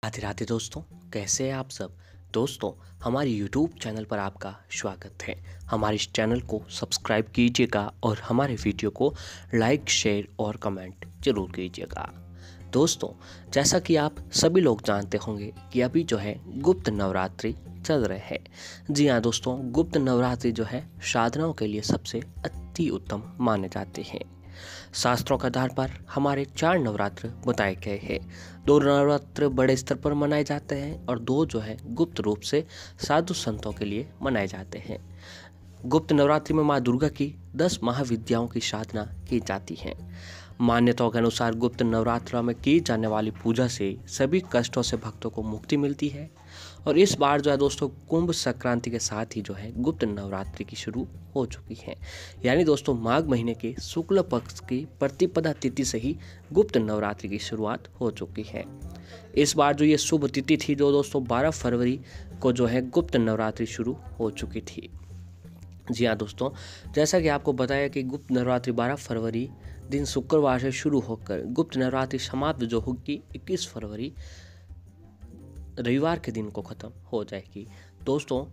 राधे राधे दोस्तों, कैसे हैं आप सब। दोस्तों, हमारे YouTube चैनल पर आपका स्वागत है। हमारे इस चैनल को सब्सक्राइब कीजिएगा और हमारे वीडियो को लाइक, शेयर और कमेंट जरूर कीजिएगा। दोस्तों, जैसा कि आप सभी लोग जानते होंगे कि अभी जो है गुप्त नवरात्रि चल रहे हैं। जी हाँ दोस्तों, गुप्त नवरात्रि जो है साधनाओं के लिए सबसे अति उत्तम माने जाते हैं। शास्त्रों के आधार पर हमारे 4 नवरात्र बताए गए हैं। 2 नवरात्र बड़े स्तर पर मनाए जाते हैं और 2 जो है गुप्त रूप से साधु संतों के लिए मनाए जाते हैं। गुप्त नवरात्रि में माँ दुर्गा की 10 महाविद्याओं की साधना की जाती है। मान्यताओं के अनुसार गुप्त नवरात्र में की जाने वाली पूजा से सभी कष्टों से भक्तों को मुक्ति मिलती है। और इस बार जो है दोस्तों, कुंभ संक्रांति के साथ ही जो है गुप्त नवरात्रि की शुरू हो चुकी है। यानी दोस्तों, माघ महीने के शुक्ल पक्ष की प्रतिपदा तिथि से ही गुप्त नवरात्रि की शुरुआत हो चुकी है। इस बार जो ये शुभ तिथि थी, जो दोस्तों 12 फरवरी को जो है गुप्त नवरात्रि शुरू हो चुकी थी। जी हाँ दोस्तों, जैसा कि आपको बताया कि गुप्त नवरात्रि 12 फरवरी दिन शुक्रवार से शुरू होकर गुप्त नवरात्रि समाप्त जो होगी 21 फरवरी रविवार के दिन को ख़त्म हो जाएगी। दोस्तों,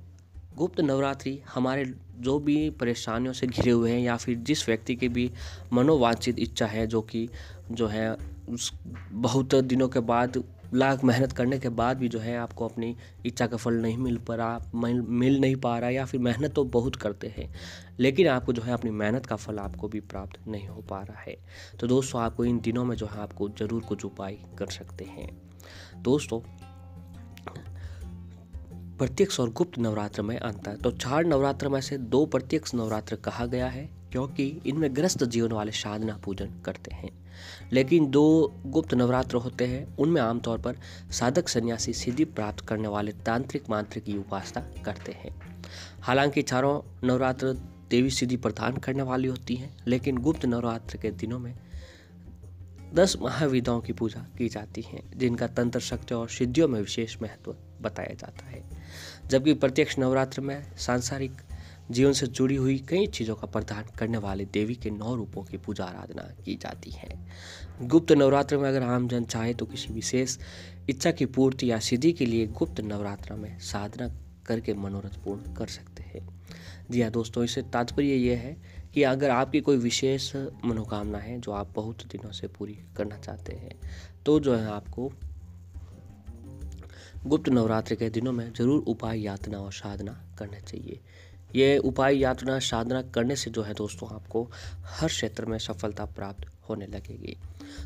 गुप्त नवरात्रि हमारे जो भी परेशानियों से घिरे हुए हैं या फिर जिस व्यक्ति की भी मनोवांछित इच्छा है, जो कि जो है उस बहुत दिनों के बाद लाख मेहनत करने के बाद भी जो है आपको अपनी इच्छा का फल नहीं मिल नहीं पा रहा, या फिर मेहनत तो बहुत करते हैं लेकिन आपको जो है अपनी मेहनत का फल आपको भी प्राप्त नहीं हो पा रहा है। तो दोस्तों, आपको इन दिनों में जो है आपको ज़रूर कुछ उपाय कर सकते हैं। दोस्तों, प्रत्यक्ष और गुप्त नवरात्र में अंतर। तो 4 नवरात्र में से 2 प्रत्यक्ष नवरात्र कहा गया है, क्योंकि इनमें ग्रस्त जीवन वाले साधना पूजन करते हैं। लेकिन 2 गुप्त नवरात्र होते हैं, उनमें आमतौर पर साधक सन्यासी सिद्धि प्राप्त करने वाले तांत्रिक मांत्रिक की उपासना करते हैं। हालांकि चारों नवरात्र देवी सिद्धि प्रदान करने वाली होती हैं, लेकिन गुप्त नवरात्र के दिनों में 10 महाविद्याओं की पूजा की जाती है, जिनका तंत्र शक्ति और सिद्धियों में विशेष महत्व बताया जाता है। जबकि प्रत्यक्ष नवरात्र में सांसारिक जीवन से जुड़ी हुई कई चीज़ों का प्रदान करने वाले देवी के 9 रूपों की पूजा आराधना की जाती है। गुप्त नवरात्र में अगर आम जन चाहे तो किसी विशेष इच्छा की पूर्ति या सिद्धि के लिए गुप्त नवरात्र में साधना करके मनोरथ पूर्ण कर सकते हैं। जी हाँ दोस्तों, इससे तात्पर्य ये है कि अगर आपकी कोई विशेष मनोकामना है जो आप बहुत दिनों से पूरी करना चाहते हैं, तो जो है आपको गुप्त नवरात्रि के दिनों में जरूर उपाय, यातना और साधना करना चाहिए। ये उपाय, यातना, साधना करने से जो है दोस्तों आपको हर क्षेत्र में सफलता प्राप्त होने लगेगी।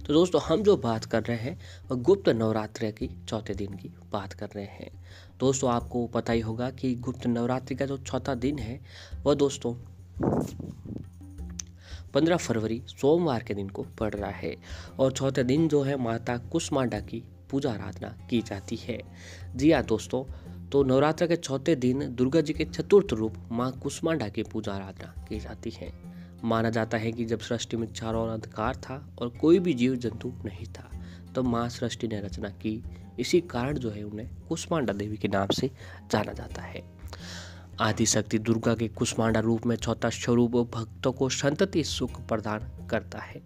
तो दोस्तों, हम जो बात कर रहे हैं वह गुप्त नवरात्रि की चौथे दिन की बात कर रहे हैं। दोस्तों, आपको पता ही होगा कि गुप्त नवरात्रि का जो चौथा दिन है वह दोस्तों 15 फरवरी सोमवार के दिन को पड़ रहा है। और चौथे दिन जो है माता कुष्मांडा की पूजा आराधना की जाती है। जी हाँ दोस्तों, तो नवरात्र के चौथे दिन दुर्गा जी के चतुर्थ रूप माँ कुष्मांडा की पूजा आराधना की जाती है। माना जाता है कि जब सृष्टि में चारों ओर अंधकार था और कोई भी जीव जंतु नहीं था, तो माँ सृष्टि ने रचना की। इसी कारण जो है उन्हें कुष्मांडा देवी के नाम से जाना जाता है। आदिशक्ति दुर्गा के कुष्मांडा रूप में चौथा स्वरूप भक्तों को संतति सुख प्रदान करता है।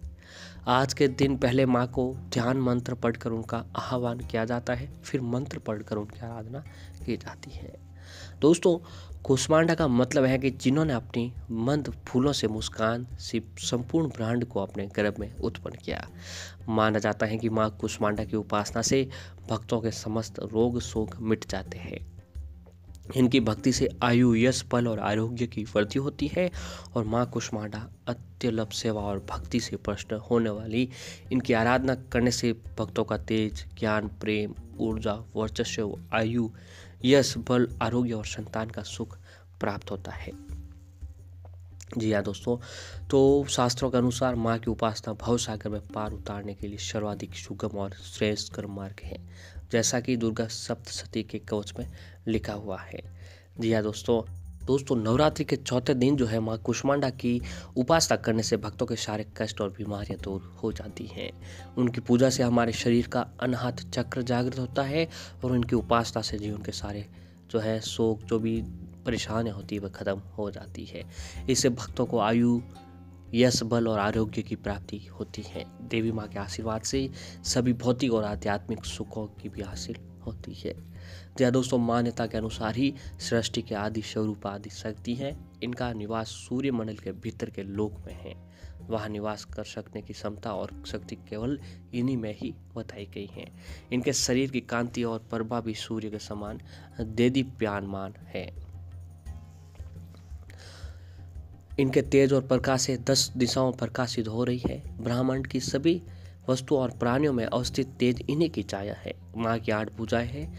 आज के दिन पहले माँ को ध्यान मंत्र पढ़कर उनका आह्वान किया जाता है, फिर मंत्र पढ़कर उनकी आराधना की जाती है। दोस्तों, कुष्मांडा का मतलब है कि जिन्होंने अपनी मंद फूलों से मुस्कान से संपूर्ण ब्रह्मांड को अपने गर्भ में उत्पन्न किया। माना जाता है कि माँ कुष्मांडा की उपासना से भक्तों के समस्त रोग शोक मिट जाते हैं। इनकी भक्ति से आयु, यश, बल और आरोग्य की वृद्धि होती है। और माँ कुष्मांडा अत्यल्प सेवा और भक्ति से प्रश्न होने वाली इनकी आराधना करने से भक्तों का तेज, ज्ञान, प्रेम, ऊर्जा, वर्चस्व, आयु, यश, बल, आरोग्य और संतान का सुख प्राप्त होता है। जी हाँ दोस्तों, तो शास्त्रों के अनुसार माँ की उपासना भव सागर में पार उतारने के लिए सर्वाधिक सुगम और श्रेष्ठ मार्ग है, जैसा कि दुर्गा सप्तशती के कवच में लिखा हुआ है। जी हाँ दोस्तों, नवरात्रि के चौथे दिन जो है माँ कुष्मांडा की उपासना करने से भक्तों के सारे कष्ट और बीमारियां दूर हो जाती हैं। उनकी पूजा से हमारे शरीर का अनाहत चक्र जागृत होता है और उनकी उपासना से जीवन के सारे जो है शोक, जो भी परेशानियाँ होती है वह खत्म हो जाती है। इससे भक्तों को आयु, यश, बल और आरोग्य की प्राप्ति होती है। देवी माँ के आशीर्वाद से सभी भौतिक और आध्यात्मिक सुखों की भी हासिल होती है। जी दोस्तों, मान्यता के अनुसार ही सृष्टि के आदि स्वरूप आदि शक्ति है। इनका निवास सूर्य मंडल के भीतर के लोक में है। वहाँ निवास कर सकने की क्षमता और शक्ति केवल इन्हीं में ही बताई गई है। इनके शरीर की कांति और प्रभा भी सूर्य के समान देदीप्यमान है। इनके तेज और प्रकाश से 10 दिशाओं प्रकाशित हो रही है। ब्रह्मांड की सभी वस्तुओं और प्राणियों में अवस्थित तेज इन्हीं की छाया है। माँ की 8 भुजाएं हैं,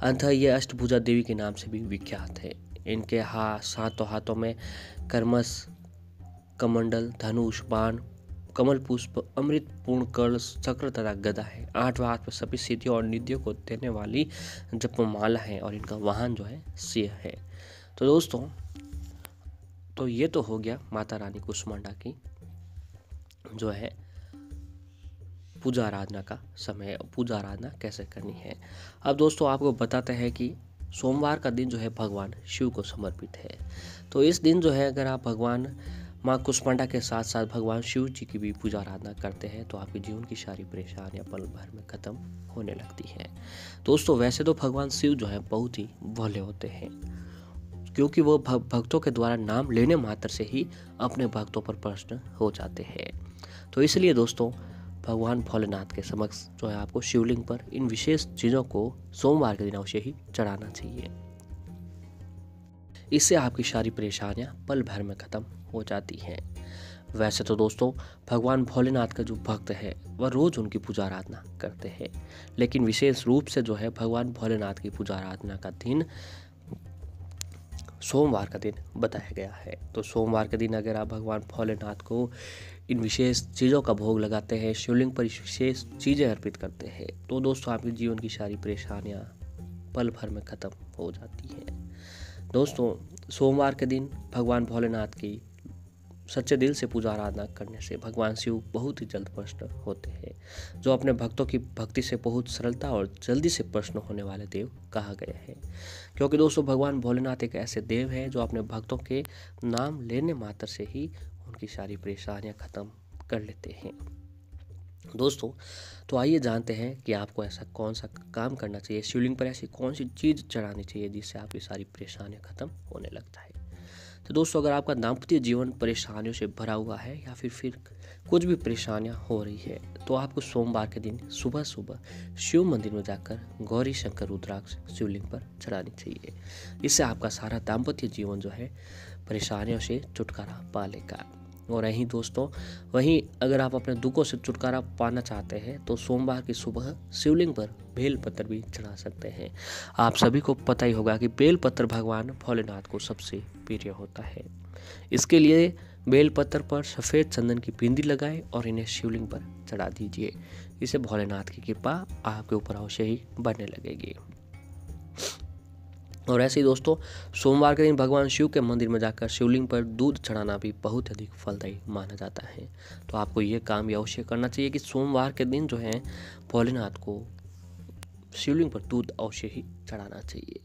अतः ये अष्टभुजा देवी के नाम से भी विख्यात है। इनके सातों हाथों में कर्मस, कमंडल, धनुष, बाण, कमल पुष्प, अमृत पूर्ण कलश, चक्र तथा गदा है। 8वें हाथ में सभी सिद्धियों और निधियों को देने वाली जपमाला है और इनका वाहन जो है सिंह है। तो दोस्तों, तो ये तो हो गया माता रानी कुष्मांडा की जो है पूजा आराधना का समय, पूजा आराधना कैसे करनी है। अब दोस्तों आपको बताते हैं कि सोमवार का दिन जो है भगवान शिव को समर्पित है। तो इस दिन जो है अगर आप भगवान माँ कुष्मांडा के साथ साथ भगवान शिव जी की भी पूजा आराधना करते हैं तो आपके जीवन की सारी परेशानियां पल भर में खत्म होने लगती हैं। दोस्तों वैसे तो भगवान शिव जो है बहुत ही भोले होते हैं, क्योंकि वो भक्तों के द्वारा नाम लेने मात्र से ही अपने भक्तों पर प्रसन्न हो जाते हैं। तो इसलिए दोस्तों भगवान भोलेनाथ के समक्ष जो है आपको शिवलिंग पर इन विशेष चीज़ों को सोमवार के दिन अवश्य ही चढ़ाना चाहिए। इससे आपकी सारी परेशानियां पल भर में खत्म हो जाती हैं। वैसे तो दोस्तों भगवान भोलेनाथ का जो भक्त है वह रोज उनकी पूजा आराधना करते हैं, लेकिन विशेष रूप से जो है भगवान भोलेनाथ की पूजा आराधना का दिन सोमवार का दिन बताया गया है। तो सोमवार के दिन अगर आप भगवान भोलेनाथ को इन विशेष चीज़ों का भोग लगाते हैं, शिवलिंग पर विशेष चीज़ें अर्पित करते हैं, तो दोस्तों आपके जीवन की सारी परेशानियां पल भर में खत्म हो जाती हैं। दोस्तों सोमवार के दिन भगवान भोलेनाथ की सच्चे दिल से पूजा आराधना करने से भगवान शिव बहुत ही जल्द प्रसन्न होते हैं, जो अपने भक्तों की भक्ति से बहुत सरलता और जल्दी से प्रसन्न होने वाले देव कहा गया है। क्योंकि दोस्तों भगवान भोलेनाथ एक ऐसे देव हैं जो अपने भक्तों के नाम लेने मात्र से ही उनकी सारी परेशानियां खत्म कर लेते हैं। दोस्तों तो आइए जानते हैं कि आपको ऐसा कौन सा काम करना चाहिए, शिवलिंग पर ऐसी कौन सी चीज़ चढ़ानी चाहिए जिससे आपकी सारी परेशानियां खत्म होने लगता है। तो दोस्तों अगर आपका दाम्पत्य जीवन परेशानियों से भरा हुआ है या फिर कुछ भी परेशानियां हो रही है, तो आपको सोमवार के दिन सुबह सुबह शिव मंदिर में जाकर गौरी शंकर रुद्राक्ष शिवलिंग पर चढ़ानी चाहिए। इससे आपका सारा दाम्पत्य जीवन जो है परेशानियों से छुटकारा पा लेगा। और वहीं अगर आप अपने दुखों से छुटकारा पाना चाहते हैं तो सोमवार की सुबह शिवलिंग पर बेलपत्र भी चढ़ा सकते हैं। आप सभी को पता ही होगा कि बेलपत्र भगवान भोलेनाथ को सबसे प्रिय होता है। इसके लिए बेलपत्र पर सफ़ेद चंदन की बिंदी लगाएं और इन्हें शिवलिंग पर चढ़ा दीजिए। इससे भोलेनाथ की कृपा आपके ऊपर अवश्य ही बढ़ने लगेगी। और ऐसे ही दोस्तों सोमवार के दिन भगवान शिव के मंदिर में जाकर शिवलिंग पर दूध चढ़ाना भी बहुत अधिक फलदायी माना जाता है। तो आपको ये काम भी अवश्य करना चाहिए कि सोमवार के दिन जो है भोलेनाथ को शिवलिंग पर दूध अवश्य ही चढ़ाना चाहिए।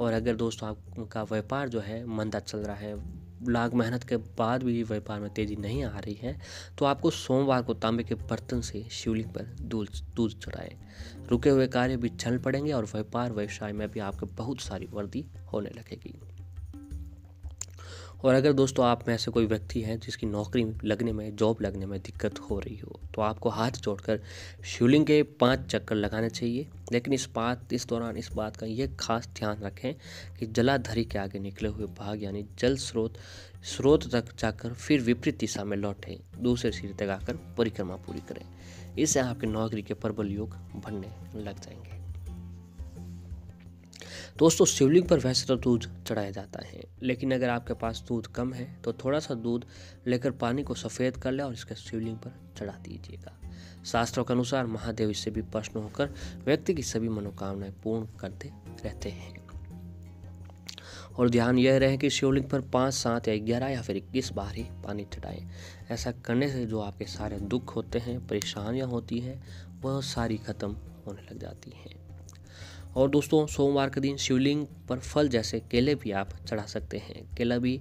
और अगर दोस्तों आपका व्यापार जो है मंदा चल रहा है, लाख मेहनत के बाद भी व्यापार में तेज़ी नहीं आ रही है, तो आपको सोमवार को तांबे के बर्तन से शिवलिंग पर दूध चढ़ाएं। रुके हुए कार्य भी चल पड़ेंगे और व्यापार व्यवसाय में भी आपके बहुत सारी वृद्धि होने लगेगी। और अगर दोस्तों आप में ऐसे कोई व्यक्ति है जिसकी नौकरी लगने में, जॉब लगने में दिक्कत हो रही हो, तो आपको हाथ जोड़कर शिवलिंग के 5 चक्कर लगाने चाहिए। लेकिन इस दौरान इस बात का ये खास ध्यान रखें कि जलाधरी के आगे निकले हुए भाग यानी जल स्रोत तक जाकर फिर विपरीत दिशा में लौटें, दूसरे सिरे तक आकर परिक्रमा पूरी करें। इससे आपके नौकरी के प्रबल योग बनने लग जाएंगे। दोस्तों शिवलिंग पर वैसे तो दूध चढ़ाया जाता है, लेकिन अगर आपके पास दूध कम है तो थोड़ा सा दूध लेकर पानी को सफ़ेद कर ले और इसके शिवलिंग पर चढ़ा दीजिएगा। शास्त्रों के अनुसार महादेव इससे भी प्रसन्न होकर व्यक्ति की सभी मनोकामनाएं पूर्ण करते रहते हैं। और ध्यान यह रहे कि शिवलिंग पर 5, 7 या 11 या फिर 21 बार ही पानी चढ़ाएं। ऐसा करने से जो आपके सारे दुख होते हैं, परेशानियाँ होती हैं, वह सारी खत्म होने लग जाती हैं। और दोस्तों सोमवार के दिन शिवलिंग पर फल जैसे केले भी आप चढ़ा सकते हैं। केला भी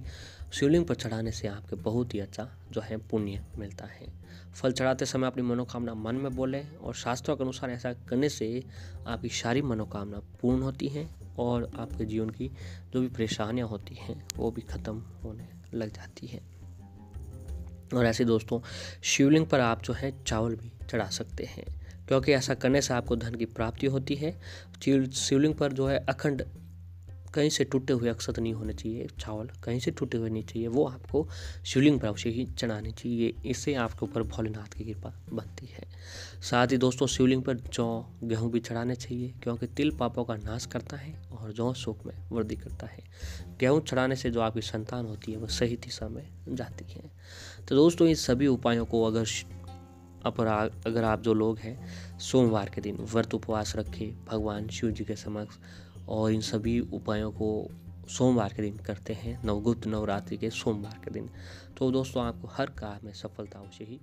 शिवलिंग पर चढ़ाने से आपके बहुत ही अच्छा जो है पुण्य मिलता है। फल चढ़ाते समय अपनी मनोकामना मन में बोलें और शास्त्रों के अनुसार ऐसा करने से आपकी सारी मनोकामना पूर्ण होती हैं और आपके जीवन की जो भी परेशानियां होती हैं वो भी ख़त्म होने लग जाती हैं। और ऐसे दोस्तों, शिवलिंग पर आप जो है चावल भी चढ़ा सकते हैं, क्योंकि ऐसा करने से आपको धन की प्राप्ति होती है। शिवलिंग पर जो है अखंड कहीं से टूटे हुए अक्षत नहीं होने चाहिए, चावल कहीं से टूटे हुए नहीं चाहिए, वो आपको शिवलिंग पर अवश्य ही चढ़ानी चाहिए। इससे आपके ऊपर भोलेनाथ की कृपा बनती है। साथ ही दोस्तों, शिवलिंग पर जौ गेहूँ भी चढ़ाने चाहिए, क्योंकि तिल पापों का नाश करता है और जौ सुख में वृद्धि करता है। गेहूँ चढ़ाने से जो आपकी संतान होती है वह सही दिशा में जाती है। तो दोस्तों, इन सभी उपायों को अगर आप जो लोग हैं सोमवार के दिन व्रत उपवास रखें भगवान शिव जी के समक्ष, और इन सभी उपायों को सोमवार के दिन करते हैं, नवगुप्त नवरात्रि के सोमवार के दिन, तो दोस्तों आपको हर काम में सफलता अवश्य ही